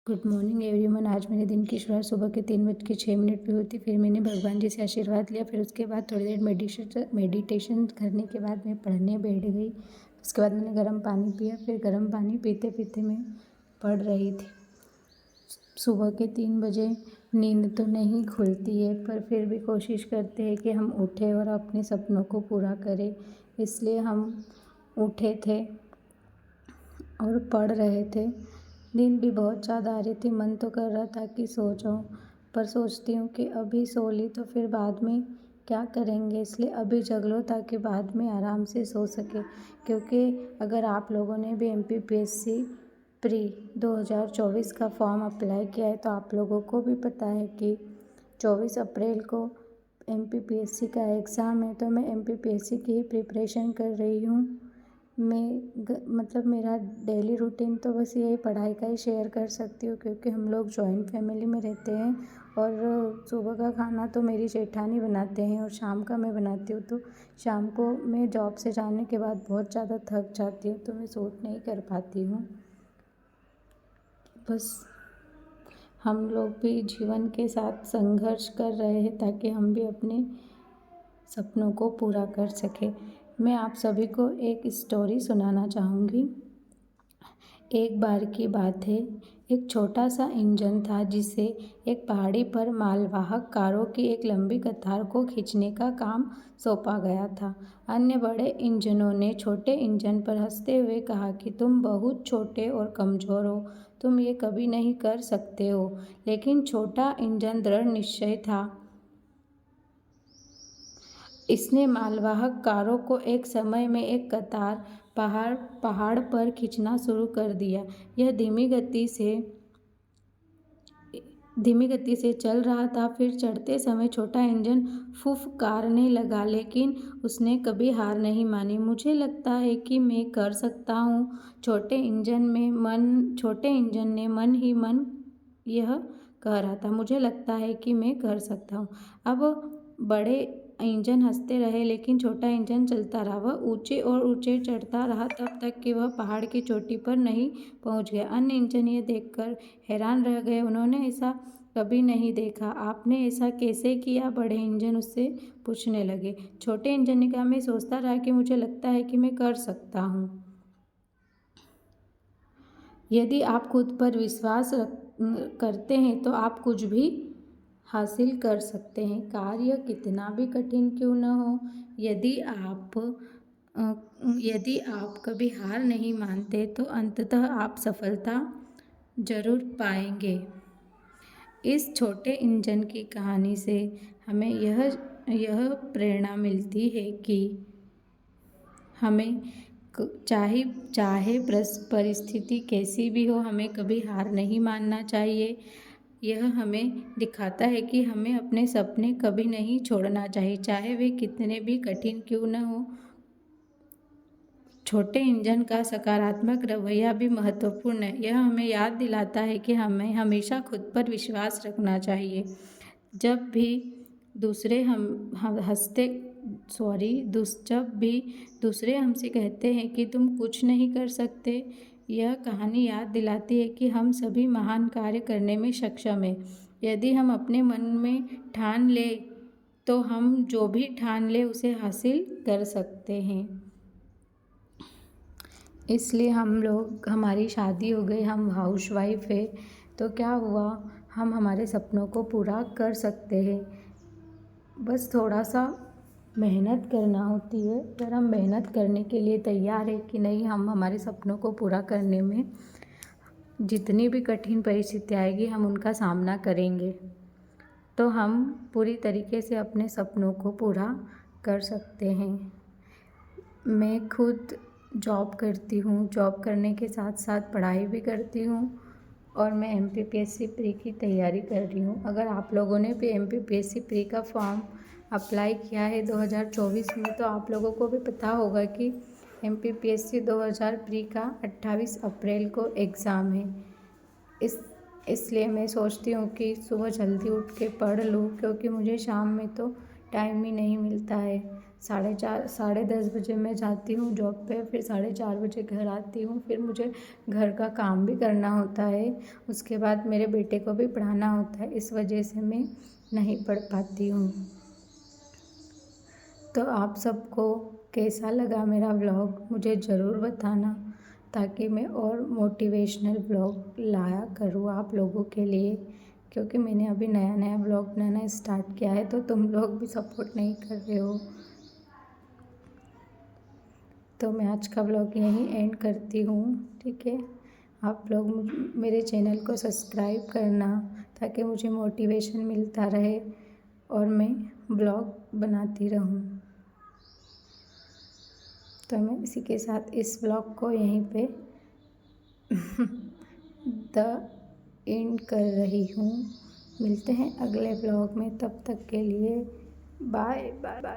Good morning everyone. आज मेरे दिन की शुरुआत सुबह के 3:06 पे हुई थी। फिर मैंने भगवान जी से आशीर्वाद लिया। फिर उसके बाद थोड़ी देर मेडिटेशन करने के बाद मैं पढ़ने बैठ गई। उसके बाद मैंने गर्म पानी पिया। फिर गर्म पानी पीते पीते मैं पढ़ रही थी। सुबह के 3 बजे नींद तो नहीं खुलती है, पर फिर भी कोशिश करते हैं कि हम उठें और अपने सपनों को पूरा करें। इसलिए हम उठे थे और पढ़ रहे थे। नींद भी बहुत ज़्यादा आ रही थी। मन तो कर रहा था कि सो जाऊं, पर सोचती हूँ कि अभी सो ली तो फिर बाद में क्या करेंगे, इसलिए अभी जग लो ताकि बाद में आराम से सो सके। क्योंकि अगर आप लोगों ने भी MPPSC प्री 2024 का फॉर्म अप्लाई किया है तो आप लोगों को भी पता है कि 24 अप्रैल को MPPSC का एग्ज़ाम है। तो मैं MPPSC की ही प्रिपरेशन कर रही हूँ। मतलब मेरा डेली रूटीन तो बस यही पढ़ाई का ही शेयर कर सकती हूँ, क्योंकि हम लोग जॉइंट फैमिली में रहते हैं और सुबह का खाना तो मेरी जेठानी बनाते हैं और शाम का मैं बनाती हूँ। तो शाम को मैं जॉब से जाने के बाद बहुत ज़्यादा थक जाती हूँ, तो मैं सूट नहीं कर पाती हूँ। बस हम लोग भी जीवन के साथ संघर्ष कर रहे हैं ताकि हम भी अपने सपनों को पूरा कर सकें। मैं आप सभी को एक स्टोरी सुनाना चाहूँगी। एक बार की बात है, एक छोटा सा इंजन था जिसे एक पहाड़ी पर मालवाहक कारों की एक लंबी कतार को खींचने का काम सौंपा गया था। अन्य बड़े इंजनों ने छोटे इंजन पर हंसते हुए कहा कि तुम बहुत छोटे और कमज़ोर हो, तुम ये कभी नहीं कर सकते हो। लेकिन छोटा इंजन दृढ़ निश्चय था। इसने मालवाहक कारों को एक समय में एक कतार पहाड़ पर खींचना शुरू कर दिया। यह धीमी गति से चल रहा था। फिर चढ़ते समय छोटा इंजन फुफकारने लगा, लेकिन उसने कभी हार नहीं मानी। मुझे लगता है कि मैं कर सकता हूँ, छोटे इंजन ने मन ही मन यह कह रहा था। मुझे लगता है कि मैं कर सकता हूँ। अब बड़े इंजन हंसते रहे, लेकिन छोटा इंजन चलता रहा। वह ऊंचे और ऊंचे चढ़ता रहा तब तक कि वह पहाड़ की चोटी पर नहीं पहुंच गया। अन्य इंजन यह देखकर हैरान रह गए। उन्होंने ऐसा कभी नहीं देखा। आपने ऐसा कैसे किया? बड़े इंजन उससे पूछने लगे। छोटे इंजन ने कहा, मैं सोचता रहा कि मुझे लगता है कि मैं कर सकता हूँ। यदि आप खुद पर विश्वास करते हैं तो आप कुछ भी हासिल कर सकते हैं, कार्य कितना भी कठिन क्यों न हो। यदि आप कभी हार नहीं मानते तो अंततः आप सफलता जरूर पाएंगे। इस छोटे इंजन की कहानी से हमें यह प्रेरणा मिलती है कि हमें चाहे परिस्थिति कैसी भी हो, हमें कभी हार नहीं मानना चाहिए। यह हमें दिखाता है कि हमें अपने सपने कभी नहीं छोड़ना चाहिए, चाहे वे कितने भी कठिन क्यों न हो। छोटे इंजन का सकारात्मक रवैया भी महत्वपूर्ण है। यह हमें याद दिलाता है कि हमें हमेशा खुद पर विश्वास रखना चाहिए। जब भी दूसरे हमसे कहते हैं कि तुम कुछ नहीं कर सकते, यह कहानी याद दिलाती है कि हम सभी महान कार्य करने में सक्षम हैं। यदि हम अपने मन में ठान लें तो हम जो भी ठान लें उसे हासिल कर सकते हैं। इसलिए हमारी शादी हो गई, हम हाउसवाइफ है, तो क्या हुआ, हम हमारे सपनों को पूरा कर सकते हैं। बस थोड़ा सा मेहनत करना होती है। अगर हम मेहनत करने के लिए तैयार है कि नहीं, हम हमारे सपनों को पूरा करने में जितनी भी कठिन परिस्थिति आएगी हम उनका सामना करेंगे, तो हम पूरी तरीके से अपने सपनों को पूरा कर सकते हैं। मैं खुद जॉब करती हूँ, जॉब करने के साथ साथ पढ़ाई भी करती हूँ और मैं MPPSC प्री की तैयारी कर रही हूँ। अगर आप लोगों ने भी MPPSC प्री का फॉर्म अप्लाई किया है 2024 में, तो आप लोगों को भी पता होगा कि MPPSC 2000 प्री का 28 अप्रैल को एग्ज़ाम है। इसलिए मैं सोचती हूँ कि सुबह जल्दी उठ के पढ़ लूँ, क्योंकि मुझे शाम में तो टाइम ही नहीं मिलता है। साढ़े 10 बजे मैं जाती हूँ जॉब पे, फिर 4:30 बजे घर आती हूँ। फिर मुझे घर का काम भी करना होता है, उसके बाद मेरे बेटे को भी पढ़ाना होता है, इस वजह से मैं नहीं पढ़ पाती हूँ। तो आप सबको कैसा लगा मेरा व्लॉग मुझे ज़रूर बताना, ताकि मैं और मोटिवेशनल व्लॉग लाया करूँ आप लोगों के लिए, क्योंकि मैंने अभी नया नया व्लॉग बनाना स्टार्ट किया है, तो तुम लोग भी सपोर्ट नहीं कर रहे हो। तो मैं आज का व्लॉग यहीं एंड करती हूँ, ठीक है। आप लोग मेरे चैनल को सब्सक्राइब करना, ताकि मुझे मोटिवेशन मिलता रहे और मैं व्लॉग बनाती रहूँ। तो मैं इसी के साथ इस व्लॉग को यहीं पे द एंड कर रही हूँ। मिलते हैं अगले व्लॉग में, तब तक के लिए बाय बाय।